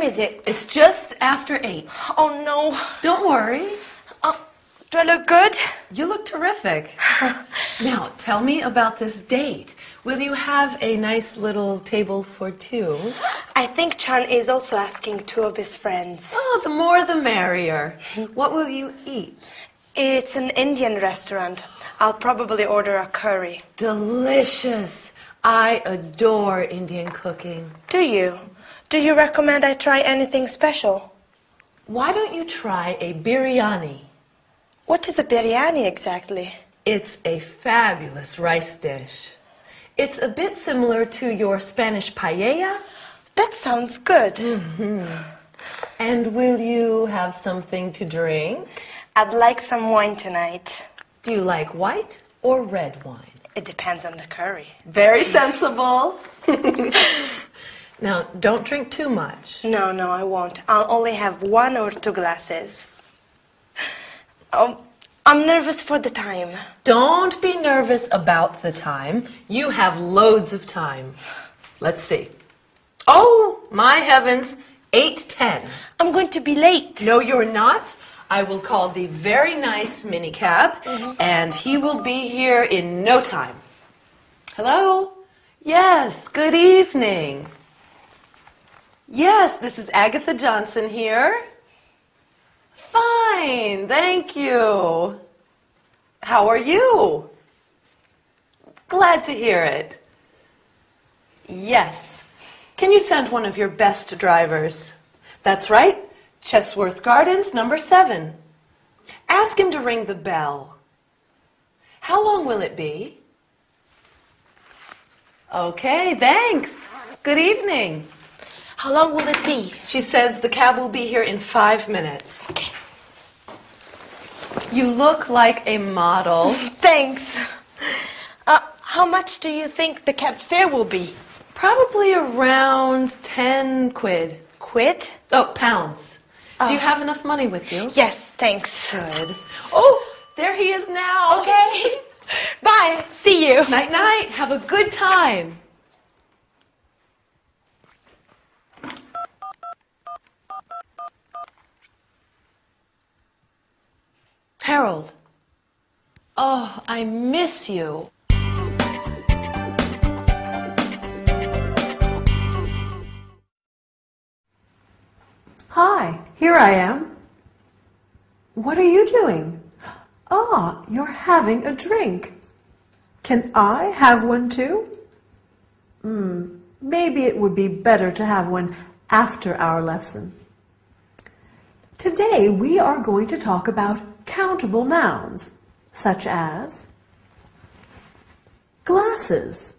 is it? It's just after 8. Oh, no. Don't worry. Do I look good? You look terrific. Now, tell me about this date. Will you have a nice little table for 2? I think Chan is also asking 2 of his friends. Oh, the more the merrier. What will you eat? It's an Indian restaurant. I'll probably order a curry. Delicious. I adore Indian cooking. Do you? Do you recommend I try anything special? Why don't you try a biryani? What is a biryani exactly? It's a fabulous rice dish. It's a bit similar to your Spanish paella. That sounds good. Mm-hmm. And will you have something to drink? I'd like some wine tonight. Do you like white or red wine? It depends on the curry. Very sensible. Now, don't drink too much. No, I won't. I'll only have 1 or 2 glasses. Oh, I'm nervous for the time. Don't be nervous about the time. You have loads of time. Let's see. Oh, my heavens, 8:10. I'm going to be late. No, you're not. I will call the very nice minicab, and he will be here in no time. Hello? Yes, good evening. Yes, this is Agatha Johnson here. Fine, thank you. How are you? Glad to hear it. Yes. Can you send one of your best drivers? That's right. Chesworth Gardens, number 7. Ask him to ring the bell. How long will it be? Okay, thanks. Good evening. How long will it be? She says the cab will be here in 5 minutes. Okay. You look like a model. Thanks. How much do you think the cab fare will be? Probably around 10 quid. Quid? Oh, pounds. Do you have enough money with you? Yes, thanks. Good. Oh, there he is now. Okay. Bye. See you. Night-night. Have a good time. Harold. Oh, I miss you. Hi, here I am. What are you doing? Ah, you're having a drink. Can I have one too? Maybe it would be better to have one after our lesson. Today we are going to talk about countable nouns, such as glasses,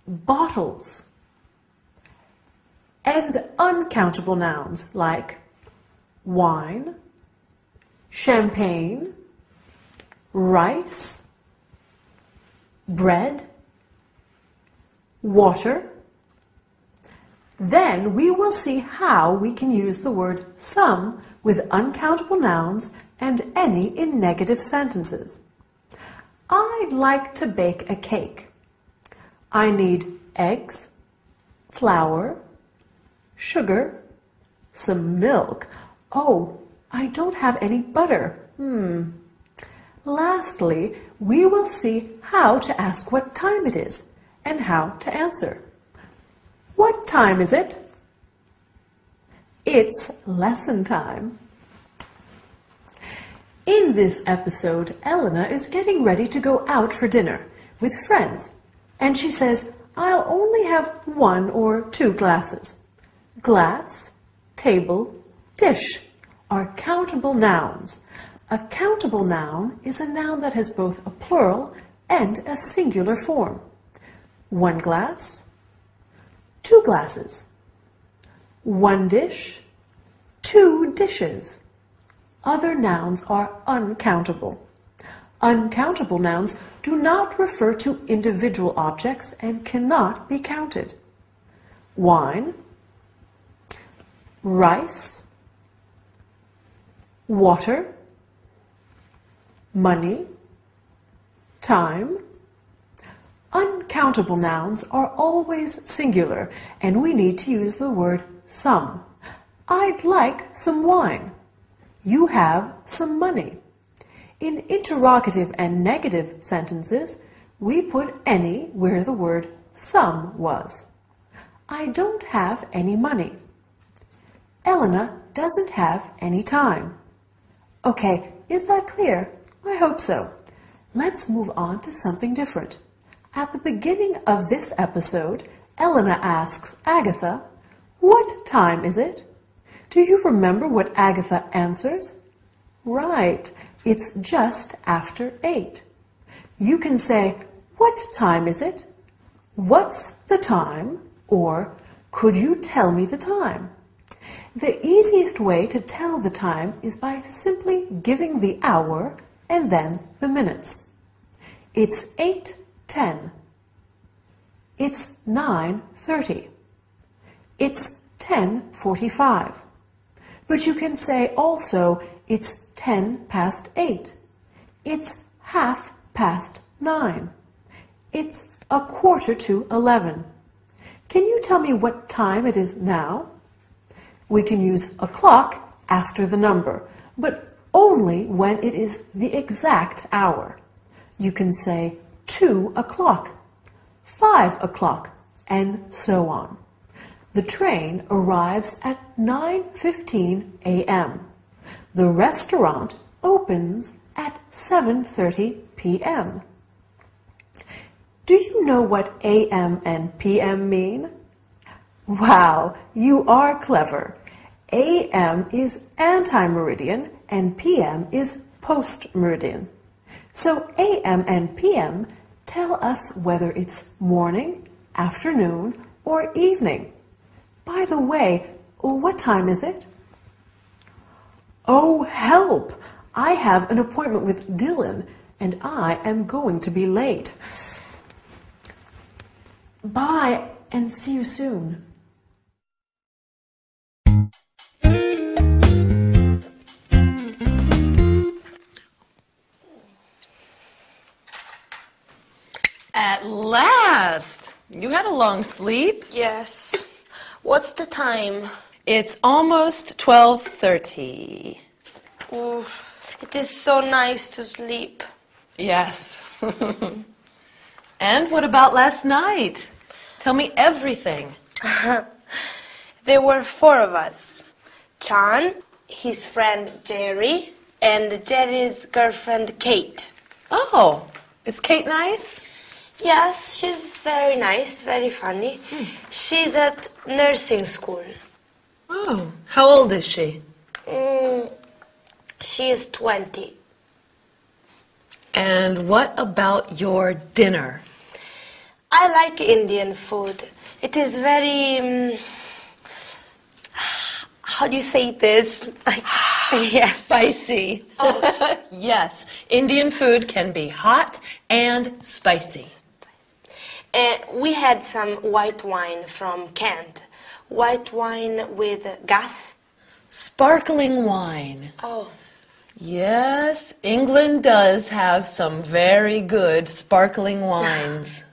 bottles, and uncountable nouns like wine, champagne, rice, bread, water. Then we will see how we can use the word some with uncountable nouns and any in negative sentences. I'd like to bake a cake. I need eggs, flour, sugar, some milk. Oh, I don't have any butter. Lastly, we will see how to ask what time it is and how to answer. What time is it? It's lesson time. In this episode, Elena is getting ready to go out for dinner with friends, and she says, I'll only have 1 or 2 glasses. Glass, table, dish are countable nouns. A countable noun is a noun that has both a plural and a singular form. 1 glass, 2 glasses. 1 dish, 2 dishes. Other nouns are uncountable. Uncountable nouns do not refer to individual objects and cannot be counted. Wine, rice, water, money, time, Uncountable nouns are always singular, and we need to use the word some. I'd like some wine. You have some money. In interrogative and negative sentences, we put any where the word some was. I don't have any money. Elena doesn't have any time. Okay, is that clear? I hope so. Let's move on to something different. At the beginning of this episode, Elena asks Agatha, "What time is it?" Do you remember what Agatha answers? Right, it's just after 8. You can say, "What time is it?" "What's the time?" or "Could you tell me the time?" The easiest way to tell the time is by simply giving the hour and then the minutes. It's 8:10. It's 9:30. It's 10:45. But you can say also it's 10 past 8. It's 9:30. It's 11:15. Can you tell me what time it is now? We can use a clock after the number, but only when it is the exact hour. You can say 2 o'clock, 5 o'clock, and so on. The train arrives at 9:15 a.m. The restaurant opens at 7:30 p.m. Do you know what a.m. and p.m. mean? Wow, you are clever. A.m. is anti-meridian and p.m. is post-meridian. So a.m. and p.m. tell us whether it's morning, afternoon, or evening. By the way, what time is it? Oh, help! I have an appointment with Dylan, and I am going to be late. Bye, and see you soon. At last! You had a long sleep. Yes. What's the time? It's almost 12:30. Oof, it is so nice to sleep. Yes. And what about last night? Tell me everything. There were 4 of us. Chan, his friend Jerry, and Jerry's girlfriend Kate. Oh, is Kate nice? Yes, she's very nice, very funny. She's at nursing school. Oh, how old is she? She is 20. And what about your dinner? I like Indian food. It is very... how do you say this? Yes. Spicy. Oh. Yes, Indian food can be hot and spicy. We had some white wine from Kent. White wine with gas. Sparkling wine. Oh. Yes, England does have some very good sparkling wines.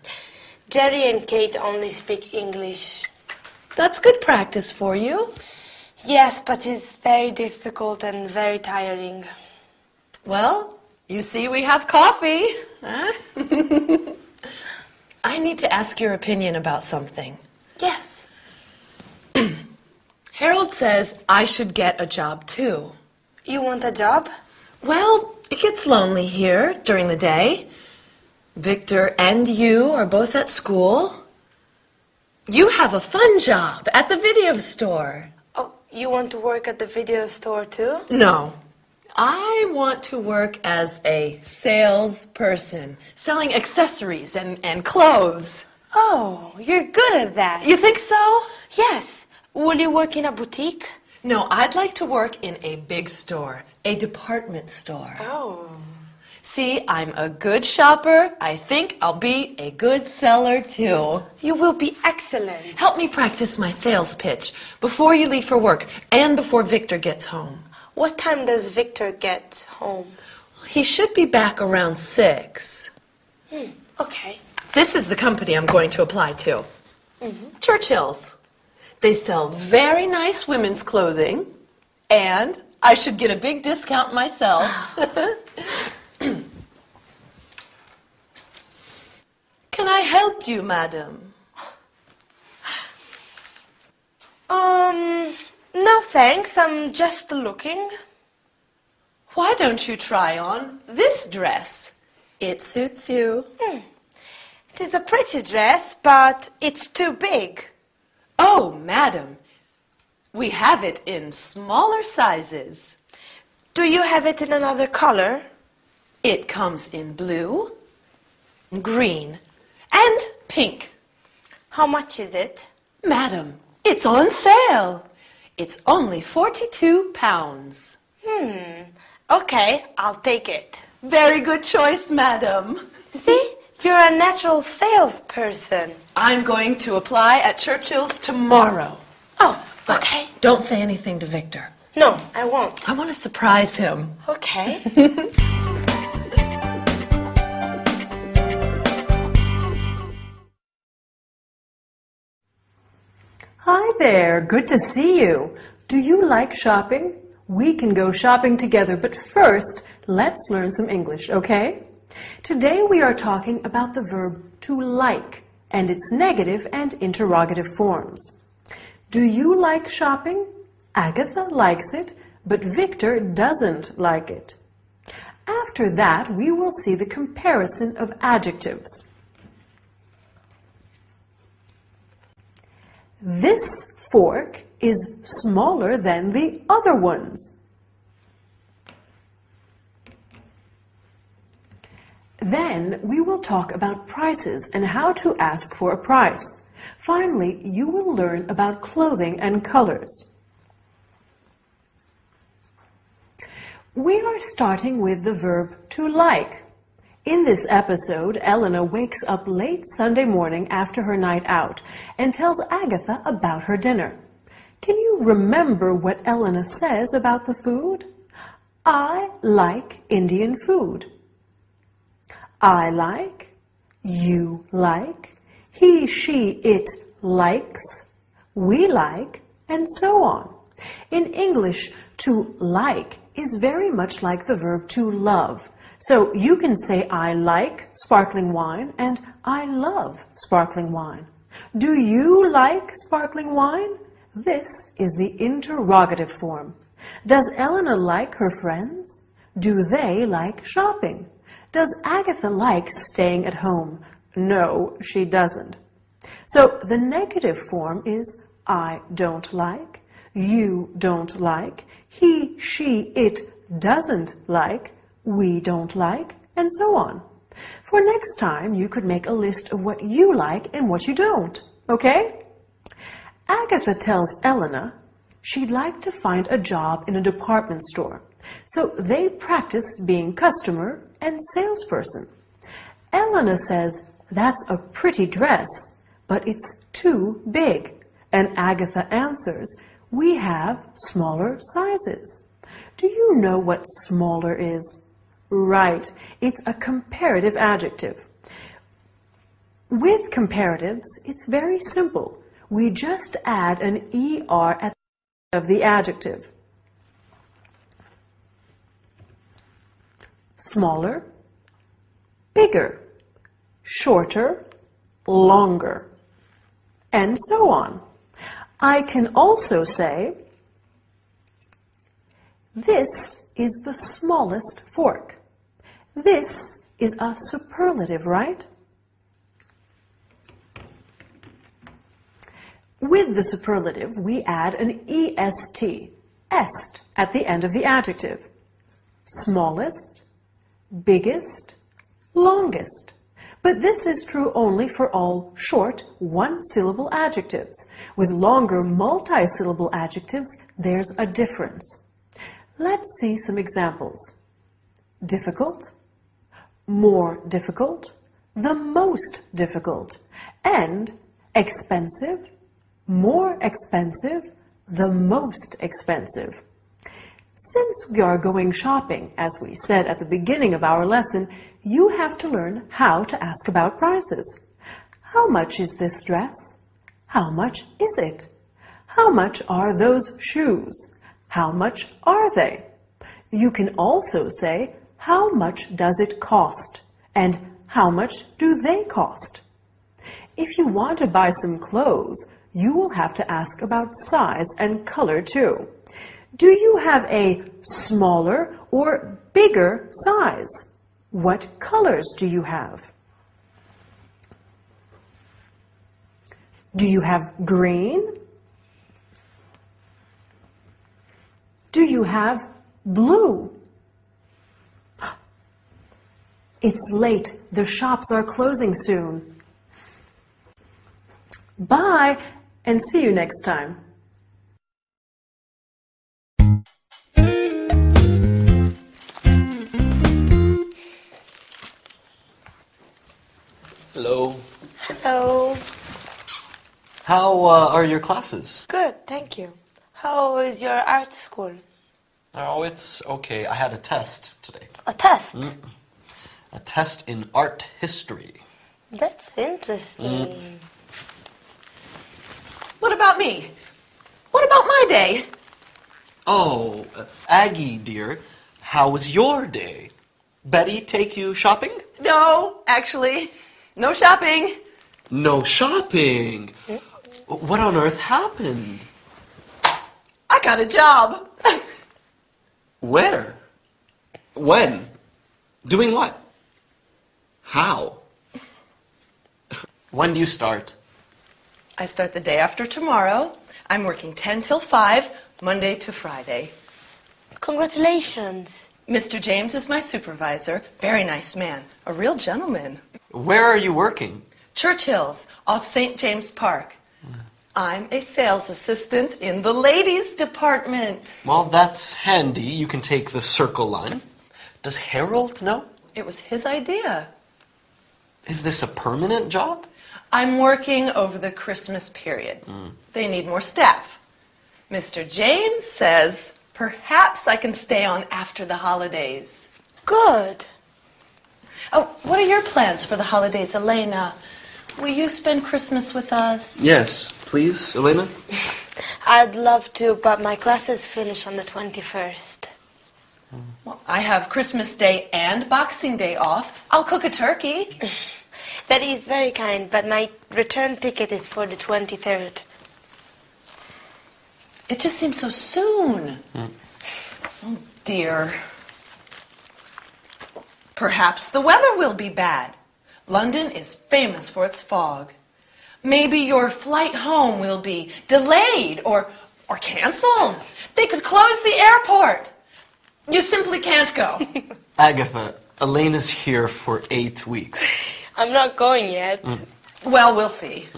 Jerry and Kate only speak English. That's good practice for you. Yes, but it's very difficult and very tiring. Well, you see we have coffee. Huh? I need to ask your opinion about something. Yes. Harold says I should get a job too. You want a job? Well, it gets lonely here during the day. Victor and you are both at school. You have a fun job at the video store. Oh, you want to work at the video store too? No. I want to work as a salesperson, selling accessories and clothes. Oh, you're good at that. You think so? Yes. Will you work in a boutique? No, I'd like to work in a big store, a department store. Oh. See, I'm a good shopper. I think I'll be a good seller too. You will be excellent. Help me practice my sales pitch before you leave for work and before Victor gets home. What time does Victor get home? He should be back around 6. Okay. This is the company I'm going to apply to. Churchill's. They sell very nice women's clothing, and I should get a big discount myself. Can I help you, madam? No thanks, I'm just looking. Why don't you try on this dress? It suits you. It is a pretty dress, but it's too big. Oh, madam, we have it in smaller sizes. Do you have it in another color? It comes in blue, green, and pink. How much is it? Madam, it's on sale. It's only £42. Okay, I'll take it. Very good choice, madam. See, you're a natural salesperson. I'm going to apply at Churchill's tomorrow. Oh, But okay. don't say anything to Victor. No, I won't. I want to surprise him. Okay. Hi there, good to see you. Do you like shopping? We can go shopping together, but first, let's learn some English, okay? Today we are talking about the verb to like and its negative and interrogative forms. Do you like shopping? Agatha likes it, but Victor doesn't like it. After that, we will see the comparison of adjectives. This fork is smaller than the other ones. Then we will talk about prices and how to ask for a price. Finally, you will learn about clothing and colors. We are starting with the verb to like. In this episode, Elena wakes up late Sunday morning after her night out and tells Agatha about her dinner. Can you remember what Elena says about the food? I like Indian food. I like, you like, he, she, it likes, we like, and so on. In English, to like is very much like the verb to love. So you can say I like sparkling wine and I love sparkling wine. Do you like sparkling wine? This is the interrogative form. Does Elena like her friends? Do they like shopping? Does Agatha like staying at home? No, she doesn't. So the negative form is I don't like, you don't like, he, she, it doesn't like, we don't like, and so on. For next time, you could make a list of what you like and what you don't, okay? Agatha tells Elena she'd like to find a job in a department store, so they practice being customer and salesperson. Elena says, that's a pretty dress, but it's too big. And Agatha answers, we have smaller sizes. Do you know what smaller is? Right, it's a comparative adjective. With comparatives, it's very simple. We just add an ER at the end of the adjective. Smaller, bigger, shorter, longer, and so on. I can also say, this is the smallest fork. This is a superlative, right? With the superlative, we add an EST, est, at the end of the adjective. Smallest, biggest, longest. But this is true only for all short, one-syllable adjectives. With longer, multi-syllable adjectives, there's a difference. Let's see some examples. Difficult, more difficult, the most difficult, and expensive, more expensive, the most expensive. Since we are going shopping, as we said at the beginning of our lesson, you have to learn how to ask about prices. How much is this dress? How much is it? How much are those shoes? How much are they? You can also say, how much does it cost? And how much do they cost? If you want to buy some clothes, you will have to ask about size and color too. Do you have a smaller or bigger size? What colors do you have? Do you have green? Do you have blue? It's late. The shops are closing soon. Bye, and see you next time. Hello. Hello. How are your classes? Good, thank you. How is your art school? Oh, it's okay. I had a test today. A test? A test in art history. That's interesting. What about me? What about my day? Oh, Aggie, dear, how was your day? Betty take you shopping? No, actually, no shopping. No shopping? What on earth happened? I got a job. Where? When? Doing what? How? When do you start? I start the day after tomorrow. I'm working 10 till 5, Monday to Friday. Congratulations. Mr. James is my supervisor. Very nice man. A real gentleman. Where are you working? Churchill's, off St. James Park. I'm a sales assistant in the ladies' department. Well, that's handy. You can take the Circle line. Does Harold know? It was his idea. Is this a permanent job? I'm working over the Christmas period. They need more staff. Mr. James says perhaps I can stay on after the holidays. Good. Oh, what are your plans for the holidays, Elena? Will you spend Christmas with us? Yes, please, Elena. I'd love to, but my classes finish on the 21st. Well, I have Christmas Day and Boxing Day off. I'll cook a turkey. That is very kind, but my return ticket is for the 23rd. It just seems so soon. Oh, dear. Perhaps the weather will be bad. London is famous for its fog. Maybe your flight home will be delayed or canceled. They could close the airport. You simply can't go. Agatha, Elena's here for 8 weeks. I'm not going yet. Well, we'll see.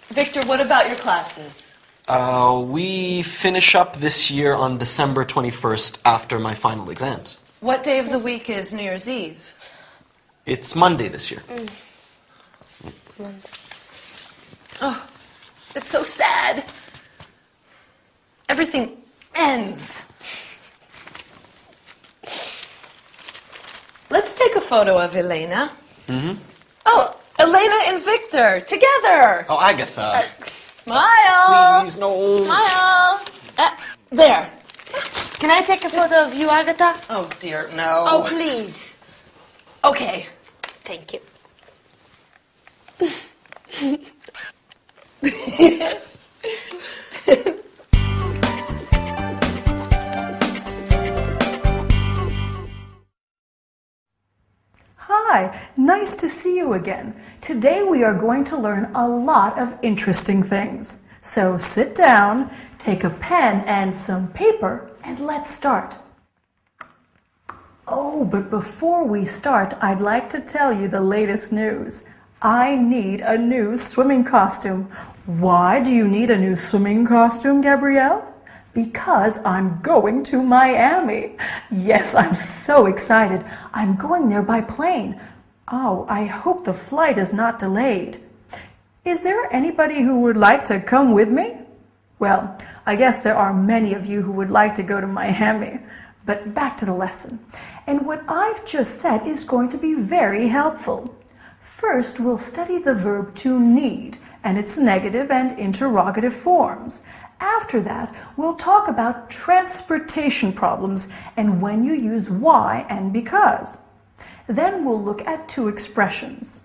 Victor, what about your classes? We finish up this year on December 21st after my final exams. What day of the week is New Year's Eve? It's Monday this year. Oh, it's so sad. Everything ends. Let's take a photo of Elena. Oh, Elena and Victor, together. Oh, Agatha. Smile. Please, no. Smile. There. Can I take a photo of you, Agatha? Oh, dear, no. Oh, please. Okay. Thank you. Hi, nice to see you again. Today we are going to learn a lot of interesting things. So sit down, take a pen and some paper, and let's start. Oh, but before we start, I'd like to tell you the latest news. I need a new swimming costume. Why do you need a new swimming costume, Gabrielle? Because I'm going to Miami. Yes, I'm so excited. I'm going there by plane. Oh, I hope the flight is not delayed. Is there anybody who would like to come with me? Well, I guess there are many of you who would like to go to Miami. But back to the lesson. And what I've just said is going to be very helpful. First, we'll study the verb to need and its negative and interrogative forms. After that, we'll talk about transportation problems and when you use why and because. Then we'll look at two expressions.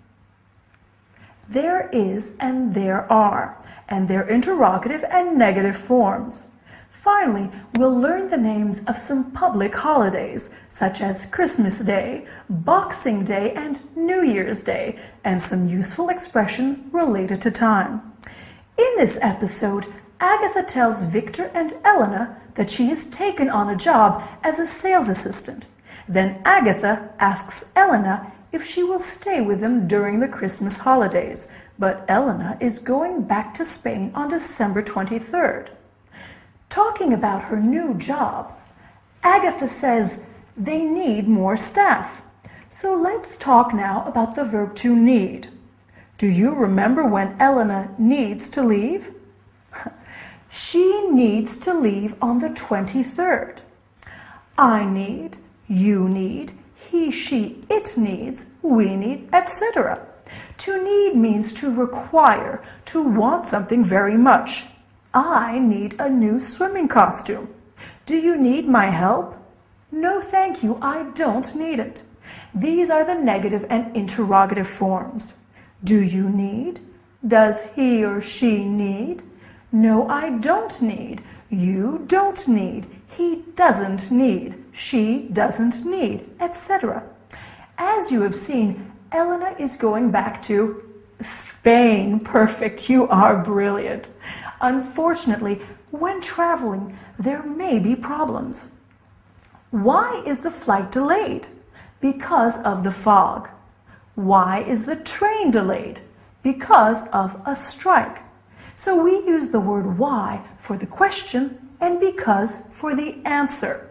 There is and there are, and their interrogative and negative forms. Finally, we'll learn the names of some public holidays, such as Christmas Day, Boxing Day, and New Year's Day, and some useful expressions related to time. In this episode, Agatha tells Victor and Elena that she has taken on a job as a sales assistant. Then Agatha asks Elena if she will stay with them during the Christmas holidays, but Elena is going back to Spain on December 23rd. Talking about her new job, Agatha says they need more staff. So let's talk now about the verb to need. Do you remember when Elena needs to leave? She needs to leave on the 23rd. I need, you need, he, she, it needs, we need, etc. To need means to require, to want something very much. I need a new swimming costume. Do you need my help? No, thank you, I don't need it. These are the negative and interrogative forms. Do you need? Does he or she need? No, I don't need. You don't need. He doesn't need. She doesn't need, etc. As you have seen, Elena is going back to Spain. Perfect. You are brilliant. Unfortunately, when traveling, there may be problems. Why is the flight delayed? Because of the fog. Why is the train delayed? Because of a strike. So we use the word why for the question and because for the answer.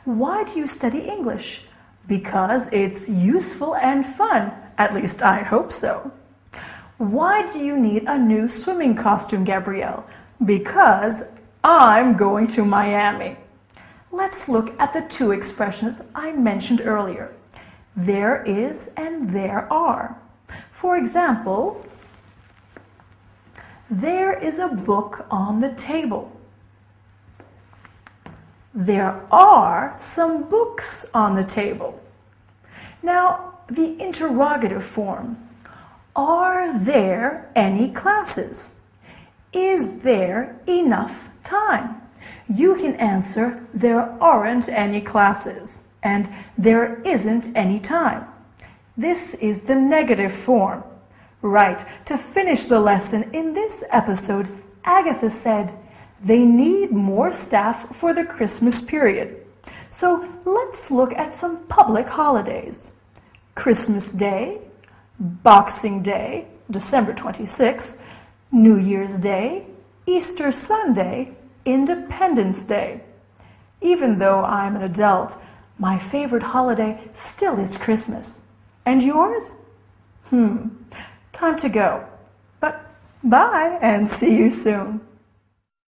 Why do you study English? Because it's useful and fun. At least I hope so. Why do you need a new swimming costume, Gabrielle? Because I'm going to Miami. Let's look at the two expressions I mentioned earlier. There is and there are. For example, there is a book on the table. There are some books on the table. Now, the interrogative form. Are there any classes? Is there enough time? You can answer, there aren't any classes, and there isn't any time. This is the negative form. Right, to finish the lesson in this episode, Agatha said, they need more staff for the Christmas period. So let's look at some public holidays. Christmas Day, Boxing Day, December 26th, New Year's Day, Easter Sunday, Independence Day. Even though I'm an adult, my favorite holiday still is Christmas. And yours? Time to go. But bye and see you soon.